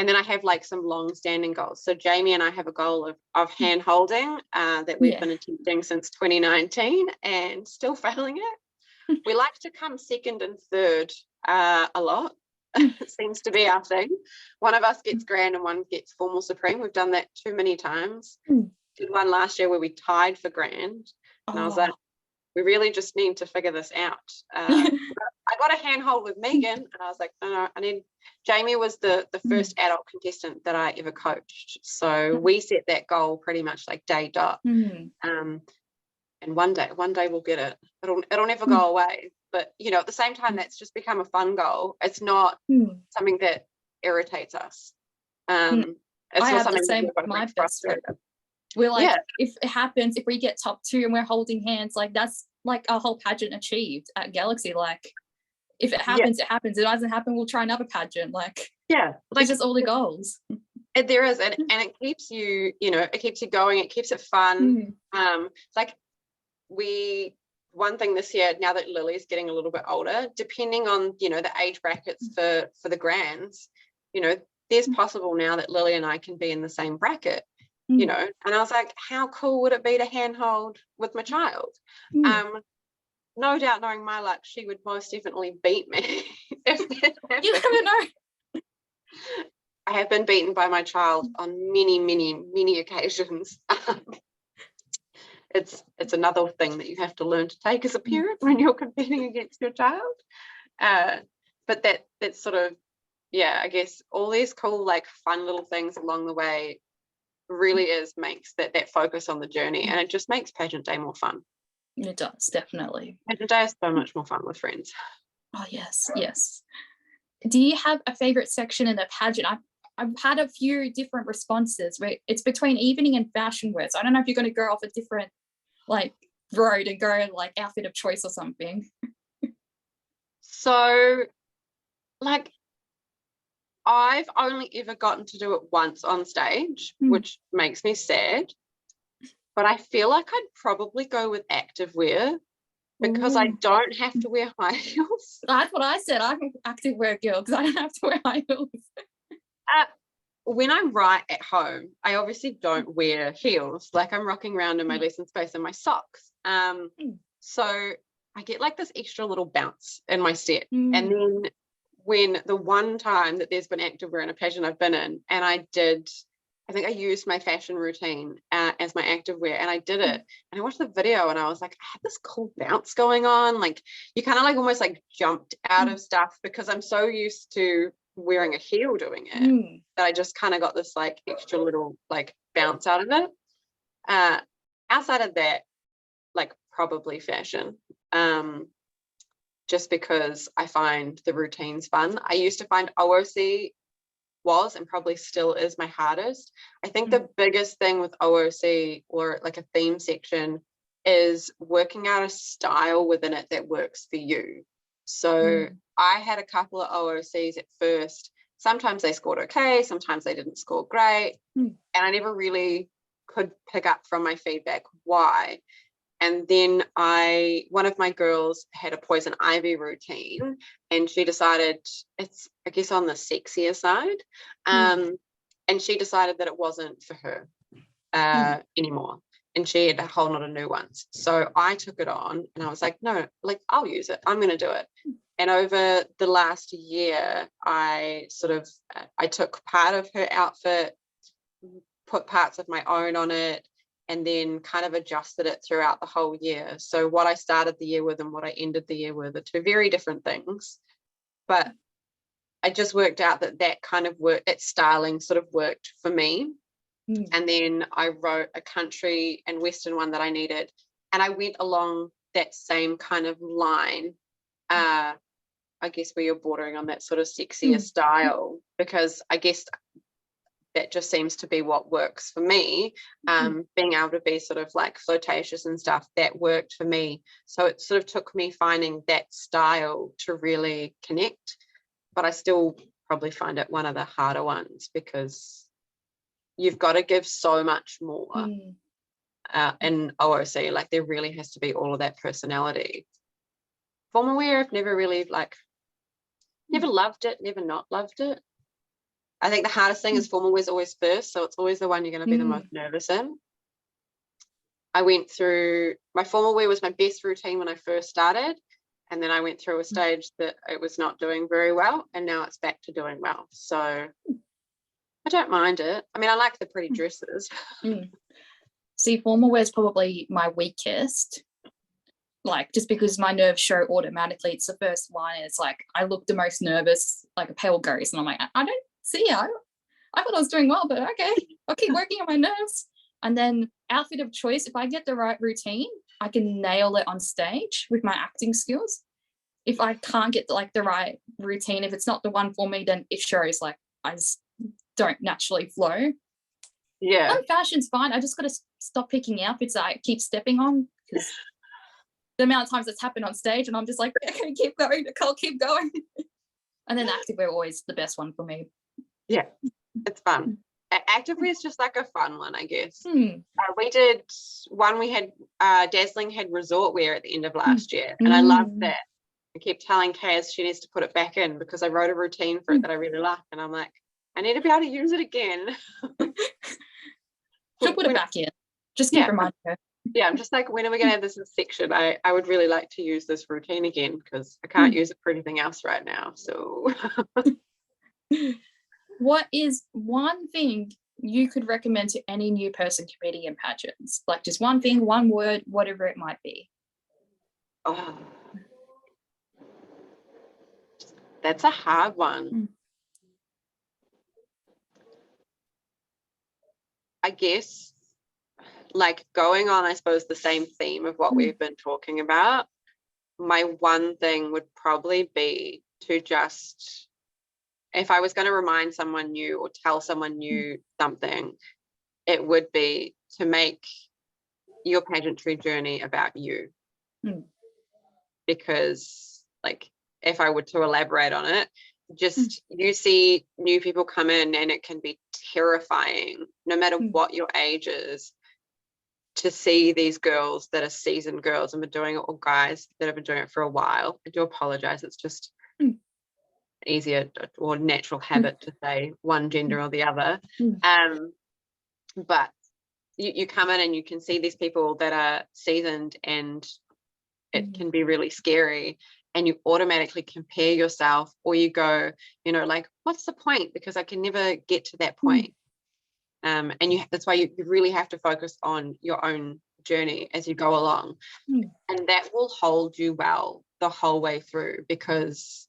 then I have like some long-standing goals. So Jamie and I have a goal of hand holding that we've been attempting since 2019 and still failing it. We like to come second and third a lot. It seems to be our thing. One of us gets grand and one gets formal supreme. We've done that too many times. Did one last year where we tied for grand, and I was like, we really just need to figure this out. I got a handhold with Megan, and I was like, no, I need. Jamie was the first adult contestant that I ever coached, so we set that goal pretty much like day dot. And one day we'll get it. It'll never go away. But you know, at the same time, that's just become a fun goal. It's not something that irritates us. It's I not have something the same that with my best friend. We're like, if it happens, if we get top 2 and we're holding hands, like that's like our whole pageant achieved at Galaxy. Like, if it happens, it happens. It doesn't happen, we'll try another pageant. Like, like, it's just all the goals. There is, and it keeps you, you know, it keeps you going. It keeps it fun. Like one thing this year, now that Lily's getting a little bit older, depending on, you know, the age brackets for the grands, you know, there's possible now that Lily and I can be in the same bracket. You know, and I was like, how cool would it be to handhold with my child? No doubt, knowing my luck, she would most definitely beat me. If that happened. You never know. I have been beaten by my child on many occasions. It's another thing that you have to learn to take as a parent when you're competing against your child. But that's sort of, I guess all these cool, like, fun little things along the way really makes that focus on the journey, and it just makes pageant day more fun. It does, definitely. Pageant day is so much more fun with friends. Oh yes. Do you have a favorite section in the pageant? I've had a few different responses, right? It's between evening and fashion wear. So I don't know if you're going to go off a different like road and go like outfit of choice or something. So, like, I've only ever gotten to do it once on stage, which makes me sad. But I feel like I'd probably go with active wear because I don't have to wear high heels. That's what I said. I'm an active wear girl because I don't have to wear high heels. When I'm right at home, I obviously don't wear heels. Like, I'm rocking around in my lesson space in my socks. So I get like this extra little bounce in my step. And then when the one time that there's been active wear in a pageant I've been in, and I think I used my fashion routine as my active wear, and I did it, and I watched the video and I was like, I had this cool bounce going on. Like, you kind of like almost like jumped out of stuff because I'm so used to wearing a heel doing it that I just kind of got this like extra little like bounce out of it. Outside of that, like, probably fashion, just because I find the routines fun. I used to find OOC was and probably still is my hardest. I think the biggest thing with OOC, or like a theme section, is working out a style within it that works for you. So I had a couple of OOCs at first. Sometimes they scored okay, sometimes they didn't score great, and I never really could pick up from my feedback why. And then one of my girls had a poison ivy routine, and she decided it's, I guess, on the sexier side. And she decided that it wasn't for her anymore. And she had a whole lot of new ones. So I took it on and I was like, no, like, I'll use it. I'm going to do it. And over the last year, I took part of her outfit, put parts of my own on it, and then kind of adjusted it throughout the whole year. So what I started the year with and what I ended the year with are two very different things. But I just worked out that kind of work, that styling sort of worked for me. And then I wrote a country and Western one that I needed. And I went along that same kind of line, I guess, where you're bordering on that sort of sexier style, because I guess that just seems to be what works for me. Being able to be sort of like flirtatious and stuff, that worked for me. So it sort of took me finding that style to really connect, but I still probably find it one of the harder ones because you've got to give so much more in OOC. Like, there really has to be all of that personality. Formal wear, I've never really never loved it, never not loved it. I think the hardest thing is formal wear is always first, so it's always the one you're going to be the most nervous in. I went through, my formal wear was my best routine when I first started, and then I went through a stage that it was not doing very well, and now it's back to doing well. So I don't mind it. I mean, I like the pretty dresses. See, formal wear is probably my weakest, like just because my nerves show automatically. It's the first one, and it's like I look the most nervous, like a pale ghost, and I'm like, I don't see it. I thought I was doing well, but okay, I'll keep working on my nerves. And then outfit of choice, if I get the right routine, I can nail it on stage with my acting skills. If I can't get the right routine, if it's not the one for me, then it shows like I just don't naturally flow. Yeah. Fashion's fine. I just got to stop picking outfits that I keep stepping on, because the amount of times it's happened on stage and I'm just like, okay, keep going, Nicole, keep going. And then activewear always the best one for me. Yeah, it's fun. Activewear is just like a fun one, I guess. We did one, we had Dazzling had resort wear at the end of last year, and I loved that. I kept telling Kaye she needs to put it back in because I wrote a routine for it that I really like, and I'm like, I need to be able to use it again. She'll put it back in. Just keep reminding her. Yeah, I'm just like, when are we going to have this section? I would really like to use this routine again because I can't use it for anything else right now. So what is one thing you could recommend to any new person competing in pageants? Like just one thing, one word, whatever it might be. Oh, that's a hard one. I guess, like going on, I suppose, the same theme of what we've been talking about, my one thing would probably be to just, if I was going to remind someone new or tell someone new something, it would be to make your pageantry journey about you. Because, like, if I were to elaborate on it, just you see new people come in and it can be terrifying, no matter what your age is, to see these girls that are seasoned girls and been doing it, or guys that have been doing it for a while. I do apologize, it's just easier or natural habit to say one gender or the other. But you come in and you can see these people that are seasoned, and it can be really scary, and you automatically compare yourself, or you go, you know, like, what's the point, because I can never get to that point. And that's why you really have to focus on your own journey as you go along, and that will hold you well the whole way through. Because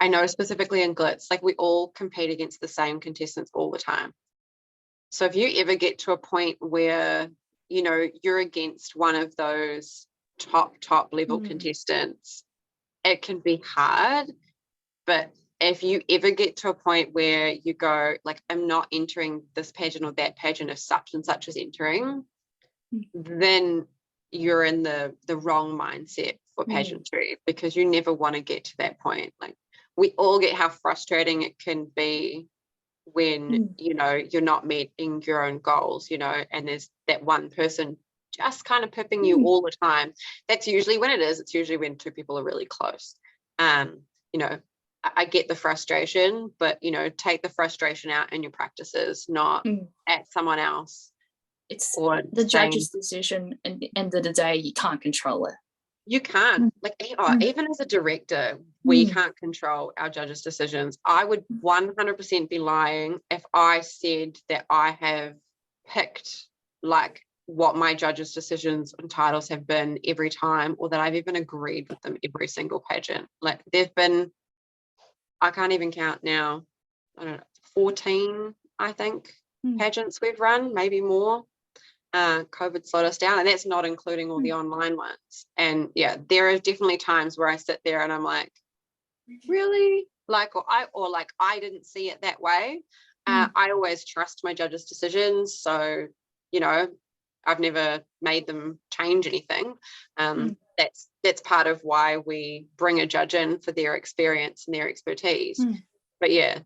I know specifically in Glitz, like, we all compete against the same contestants all the time. So if you ever get to a point where, you know, you're against one of those top level contestants, it can be hard. But if you ever get to a point where you go, like, I'm not entering this pageant or that pageant if such and such is entering, then you're in the wrong mindset for pageantry, because you never want to get to that point. Like, we all get how frustrating it can be when, you know, you're not meeting your own goals, you know, and there's that one person just kind of pipping you all the time. That's usually when it is. It's usually when two people are really close. You know, I get the frustration, but, you know, take the frustration out in your practices, not at someone else. It's the judge's decision, and at the end of the day, you can't control it. You can't. Like, even as a director, we can't control our judges' decisions. I would 100% be lying if I said that I have picked, like, what my judges' decisions and titles have been every time, or that I've even agreed with them every single pageant. Like, there've been, I can't even count now, I don't know, 14, I think, pageants we've run, maybe more. COVID slowed us down, and that's not including all the online ones. And yeah, there are definitely times where I sit there and I'm like, really? Like, or I didn't see it that way. I always trust my judges' decisions, so, you know, I've never made them change anything. That's part of why we bring a judge in, for their experience and their expertise. But yeah,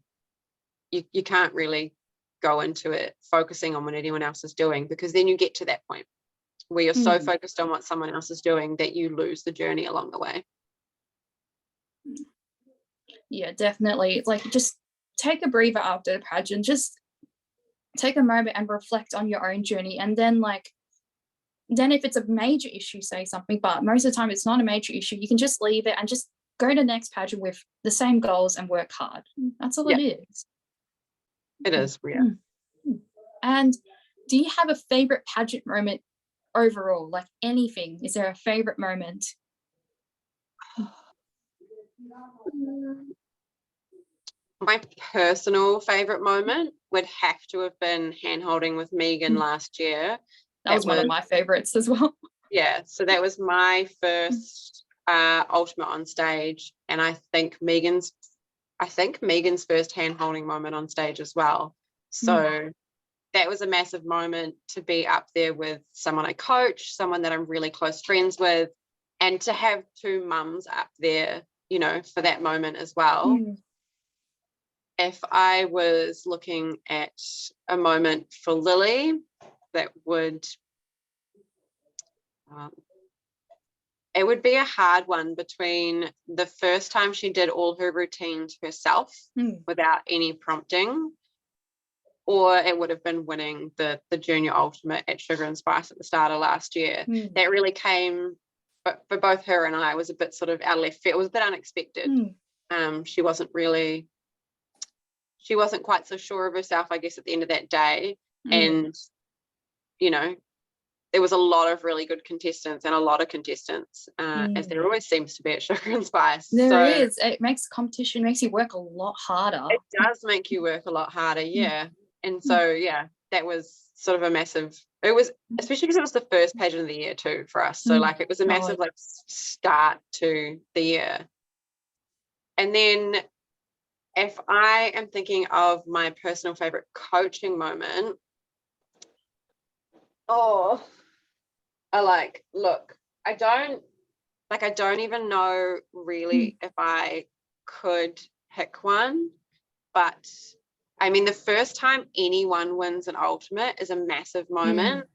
you can't really go into it focusing on what anyone else is doing, because then you get to that point where you're so focused on what someone else is doing that you lose the journey along the way. Yeah, definitely. Like, just take a breather after the pageant, just take a moment and reflect on your own journey. And then if it's a major issue, say something, but most of the time it's not a major issue. You can just leave it and just go to the next pageant with the same goals and work hard. That's all it is. It is, yeah. And do you have a favorite pageant moment overall? Like anything? Is there a favorite moment? My personal favorite moment would have to have been hand holding with Megan last year. That was one of my favorites as well. Yeah, so that was my first ultimate on stage, and I think Megan's first hand holding moment on stage as well. So that was a massive moment to be up there with someone I coach, someone that I'm really close friends with, and to have two mums up there, you know, for that moment as well. If I was looking at a moment for Lily, that would it would be a hard one between the first time she did all her routines herself without any prompting, or it would have been winning the junior ultimate at Sugar and Spice at the start of last year. That really came, but for both her and I, was a bit sort of out of left field. It was a bit unexpected. She wasn't quite so sure of herself, I guess, at the end of that day. And, you know, there was a lot of really good contestants and a lot of contestants, as there always seems to be at Sugar and Spice. There is. It makes competition, makes you work a lot harder. It does make you work a lot harder, yeah. And so, yeah, that was sort of a massive, it was, especially because it was the first pageant of the year too for us. So like it was a massive like start to the year. And then if I am thinking of my personal favorite coaching moment, I don't even know really if I could pick one, but I mean, the first time anyone wins an ultimate is a massive moment.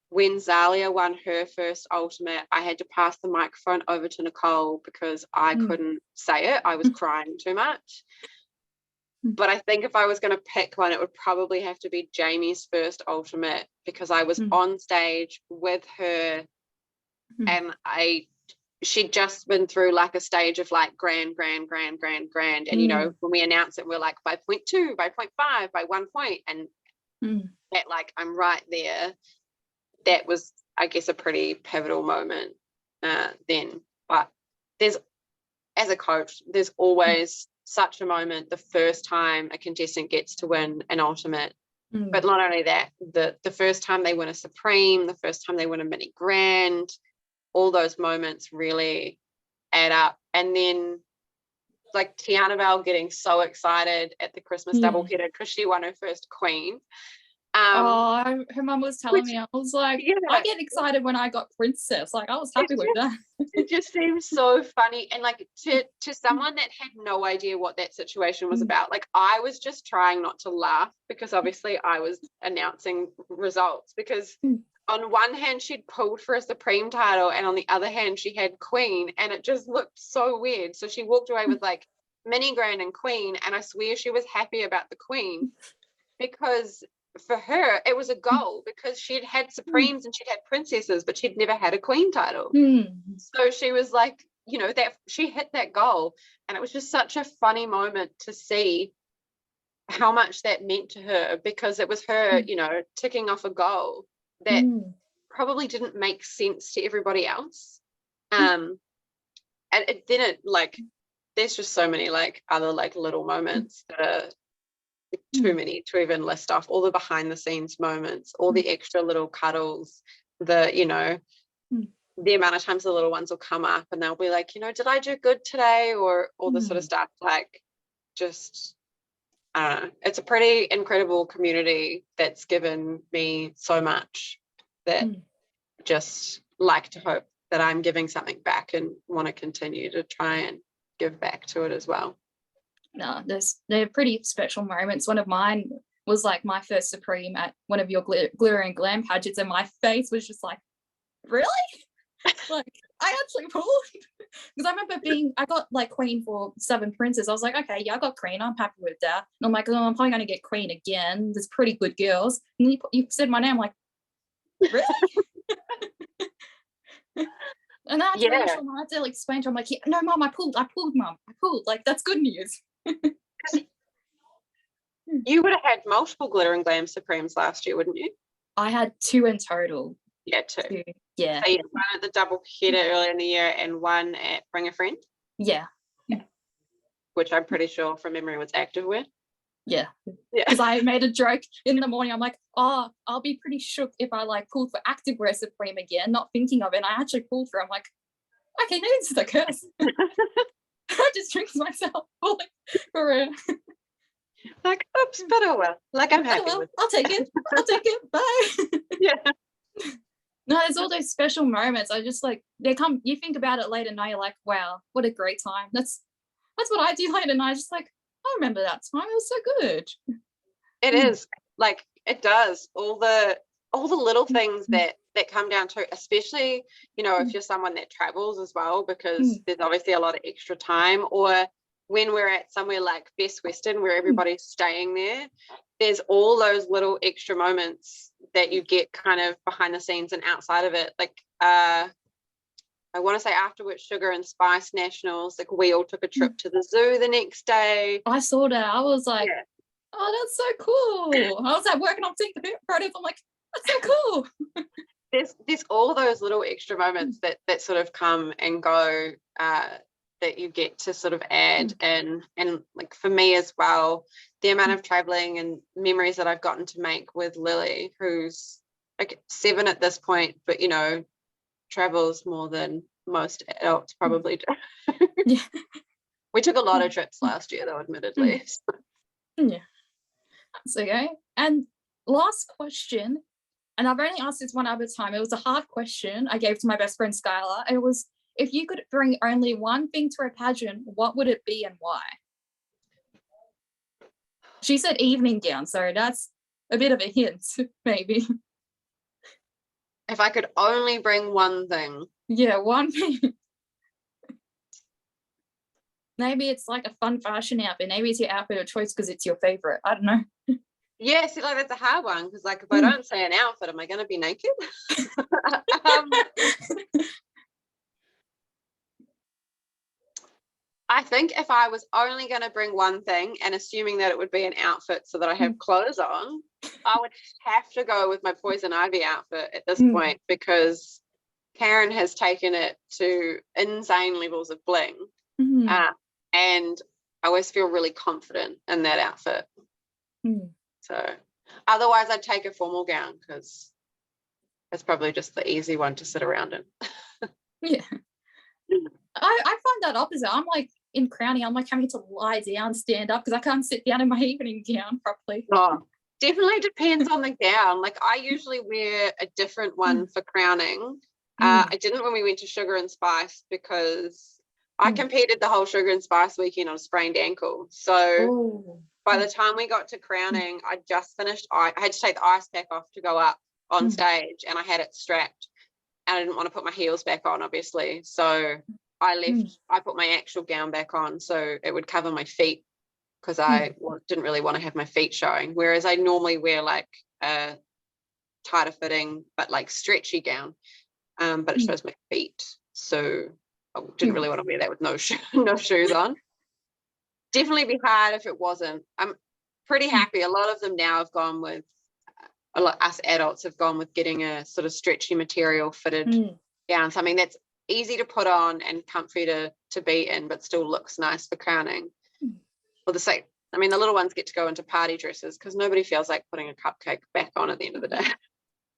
When Zalia won her first ultimate, I had to pass the microphone over to Nicole because I couldn't say it. I was crying too much. But I think if I was going to pick one, it would probably have to be Jamie's first ultimate, because I was on stage with her and she'd just been through like a stage of like grand. And, you know, when we announce it, we're like by 0.2, by 0.5, by 1 point. And that, like, I'm right there. That was, I guess, a pretty pivotal moment then. But as a coach, there's always such a moment the first time a contestant gets to win an ultimate. But not only that, the first time they win a Supreme, the first time they win a mini grand, all those moments really add up. And then like Tiana Bell getting so excited at the Christmas doubleheader because she won her first Queen. Her mum was telling me, I was like, I get excited when I got Princess. Like, I was happy with that. It just seems so funny. And like to someone that had no idea what that situation was about, like I was just trying not to laugh because obviously I was announcing results, because on one hand she'd pulled for a Supreme title and on the other hand she had Queen, and it just looked so weird. So she walked away with like mini grand and Queen, and I swear she was happy about the Queen because for her it was a goal, because she'd had Supremes and she'd had Princesses, but she'd never had a Queen title. So she was like, you know, that she hit that goal, and it was just such a funny moment to see how much that meant to her, because it was her, you know, ticking off a goal that probably didn't make sense to everybody else. And it didn't, like, there's just so many like other like little moments that are too many to even list off. All the behind the scenes moments, all the extra little cuddles, the, you know, the amount of times the little ones will come up and they'll be like, you know, did I do good today, or all this sort of stuff. Like, just I don't know, it's a pretty incredible community that's given me so much, that just like to hope that I'm giving something back and want to continue to try and give back to it as well. No, they're pretty special moments. One of mine was like my first Supreme at one of your glitter and glam pageants, and my face was just like, really? Like, I actually pulled. Because I remember I got like queen for Seven Princes. I was like, okay, yeah, I got queen. I'm happy with that. And I'm like, oh, I'm probably going to get queen again. There's pretty good girls. And you said my name. I'm like, really? And I had to reassure Mum. I had to like explain to her. I'm like, yeah, no, Mum, I pulled, Mum. I pulled. Like, that's good news. You would have had multiple Glitter and Glam Supremes last year, wouldn't you? I had 2 in total. Yeah, 2. Yeah. So you had one at the double header earlier in the year and one at Bring a Friend. Yeah. Which I'm pretty sure from memory was activewear. Yeah. Because I made a joke in the morning. I'm like, oh, I'll be pretty shook if I like pulled for activewear Supreme again, not thinking of it. And I actually pulled for it. I'm like, okay, no, this is a curse. I just jinxed myself for it. Like, oops, but oh well. Like, I'm happy with it. I'll take it. Bye. Yeah. No, there's all those special moments. I just like, you think about it later now, you're like, wow, what a great time. That's what I do later night. Just like, I remember that time. It was so good. It is. Like, it does. All the little things that come down to, especially, if you're someone that travels as well, because there's obviously a lot of extra time, or when we're at somewhere like Best Western where everybody's staying there's all those little extra moments that you get kind of behind the scenes and outside of it. Like, I want to say afterwards, Sugar and Spice Nationals, like we all took a trip to the zoo the next day. I saw that. I was like, oh, that's so cool. I was like working on seeing the photos. I'm like, that's so cool. There's all those little extra moments that sort of come and go, that you get to sort of add. And like for me as well, the amount of traveling and memories that I've gotten to make with Lily, who's like 7 at this point, but travels more than most adults probably do. Yeah. We took a lot of trips last year though, admittedly. Yeah, that's okay. And last question, and I've only asked this one other time. It was a hard question I gave to my best friend Skylar. It was, if you could bring only one thing to a pageant, what would it be and why? She said evening gown, so that's a bit of a hint, maybe. If I could only bring one thing. Yeah, one thing. Maybe it's like a fun fashion outfit. Maybe it's your outfit of choice because it's your favorite. I don't know. Yeah, see, like that's a hard one because, like, if I don't say an outfit, am I going to be naked? I think if I was only going to bring one thing, and assuming that it would be an outfit so that I have clothes on, I would have to go with my Poison Ivy outfit at this point, because Karen has taken it to insane levels of bling. And I always feel really confident in that outfit. So otherwise I'd take a formal gown because it's probably just the easy one to sit around in. Yeah. I find that opposite. I'm like in crowning, I'm like having to lie down, stand up, because I can't sit down in my evening gown properly. Oh, definitely depends on the gown. Like I usually wear a different one for crowning. I didn't when we went to Sugar and Spice because I competed the whole Sugar and Spice weekend on a sprained ankle. So by the time we got to crowning, I just finished. I had to take the ice pack off to go up on stage, and I had it strapped, and I didn't want to put my heels back on, obviously. So I left. I put my actual gown back on so it would cover my feet, because I didn't really want to have my feet showing. Whereas I normally wear like a tighter fitting but like stretchy gown, but it shows my feet. So I didn't really want to wear that with no shoes on. Definitely be hard if it wasn't. I'm pretty happy. A lot of them now have gone with, us adults have gone with getting a sort of stretchy material fitted gown, something that's easy to put on and comfy to be in, but still looks nice for crowning. Well, the same. I mean, the little ones get to go into party dresses because nobody feels like putting a cupcake back on at the end of the day.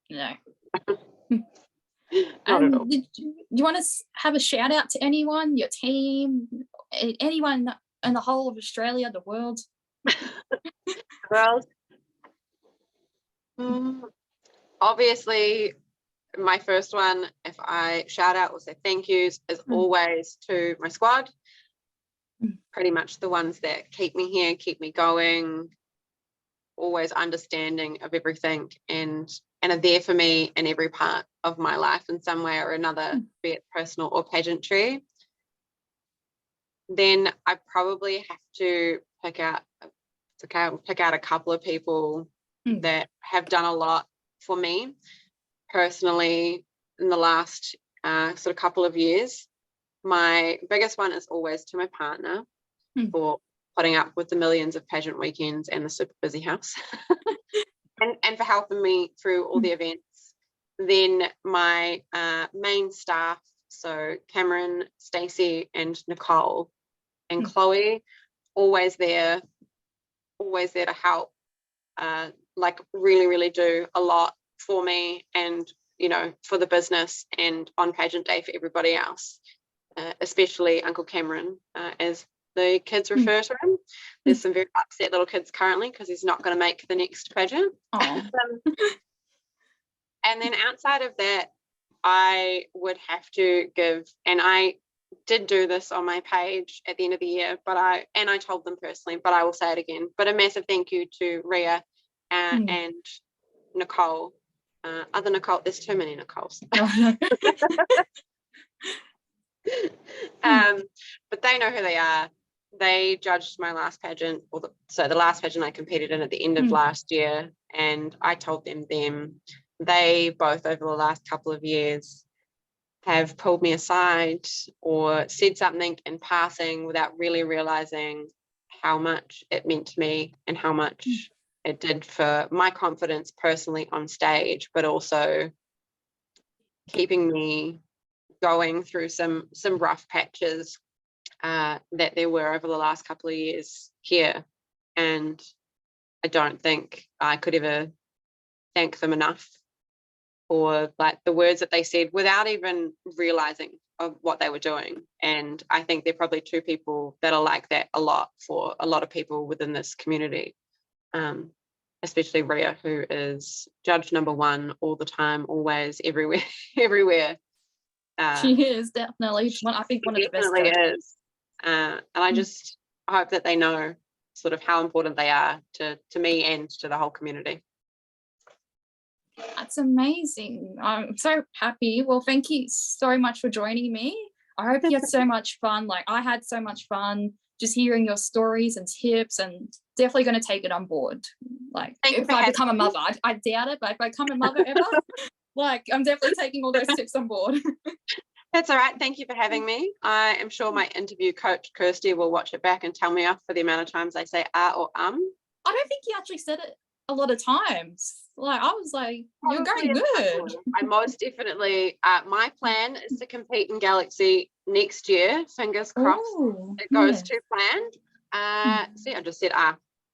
No. Not at all. Do you want to have a shout out to anyone, your team, anyone in the whole of Australia, the world? Well, obviously, my first one, if I shout out or say thank yous, is always to my squad. Pretty much the ones that keep me here, keep me going, always understanding of everything, and are there for me in every part of my life in some way or another, be it personal or pageantry. then I probably have to pick out a couple of people that have done a lot for me personally in the last sort of couple of years. My biggest one is always to my partner for putting up with the millions of pageant weekends and the super busy house and for helping me through all the events. Then my main staff, so Cameron, Stacey, and Nicole, and Chloe, always there to help, like really, really do a lot for me and, you know, for the business and on pageant day for everybody else, especially Uncle Cameron, as the kids refer to him. There's some very upset little kids currently because he's not going to make the next pageant. And then outside of that, I would have to give, and I did do this on my page at the end of the year, but I told them personally, but I will say it again, but a massive thank you to Rhea and Nicole. Other Nicole, there's too many Nicoles. But they know who they are. They judged my last pageant, the last pageant I competed in at the end of last year, and I told them. They both over the last couple of years have pulled me aside or said something in passing without really realizing how much it meant to me and how much it did for my confidence personally on stage, but also keeping me going through some rough patches that there were over the last couple of years here. And I don't think I could ever thank them enough for like the words that they said without even realizing of what they were doing. And I think they're probably two people that are like that a lot for a lot of people within this community, especially Rhea, who is judge number one all the time, always, everywhere. She is definitely one of the best judges. And I just hope that they know sort of how important they are to me and to the whole community. That's amazing. I'm so happy. Well, thank you so much for joining me. I hope you had so much fun. Like I had so much fun just hearing your stories and tips, and definitely going to take it on board. Like if I become a mother, I doubt it, but if I become a mother ever, like I'm definitely taking all those tips on board. That's all right. Thank you for having me. I am sure my interview coach, Kirsty, will watch it back and tell me off for the amount of times I say or I don't think you actually said it a lot of times. Like I was like, you're going good. I most definitely, my plan is to compete in Galaxy next year. Fingers crossed. It goes to plan. See, I just said,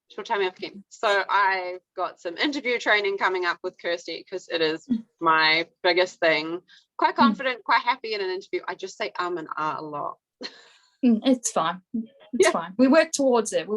she'll tell me off again. So I've got some interview training coming up with Kirsty because it is my biggest thing. Quite confident, quite happy in an interview. I just say and a lot. It's fine. It's fine. We work towards it.